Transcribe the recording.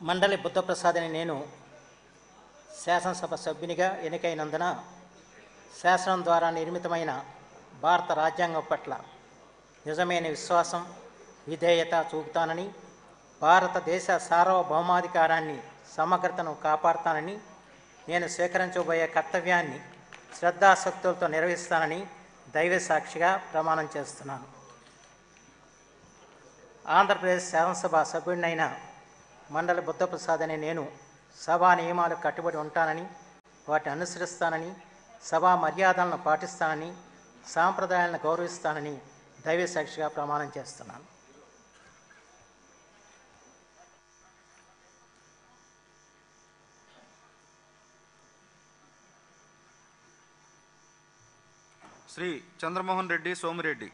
మండలి బుద్ధప్రసాద్ అని నేను శాసనసభ సభ్యునిగా ఎన్నికైనందున శాసనం ద్వారా నిర్మితమైన భారత రాజ్యాంగం పట్ల నిజమైన విశ్వాసం విధేయత చూపుతానని, భారతదేశ సార్వభౌమాధికారాన్ని సమగ్రతను కాపాడుతానని, నేను స్వీకరించబోయే కర్తవ్యాన్ని శ్రద్ధాశక్తులతో నిర్వహిస్తానని దైవ సాక్షిగా ప్రమాణం చేస్తున్నాను. ఆంధ్రప్రదేశ్ శాసనసభ సభ్యుడినైన మండలి బుద్ధప్రసాద్ అనే నేను సభా నియమాలకు కట్టుబడి ఉంటానని, వాటిని అనుసరిస్తానని, సభా మర్యాదలను పాటిస్తానని, సాంప్రదాయాలను గౌరవిస్తానని దైవ సాక్షిగా ప్రమాణం చేస్తున్నాను. శ్రీ చంద్రమోహన్ రెడ్డి సోమిరెడ్డి.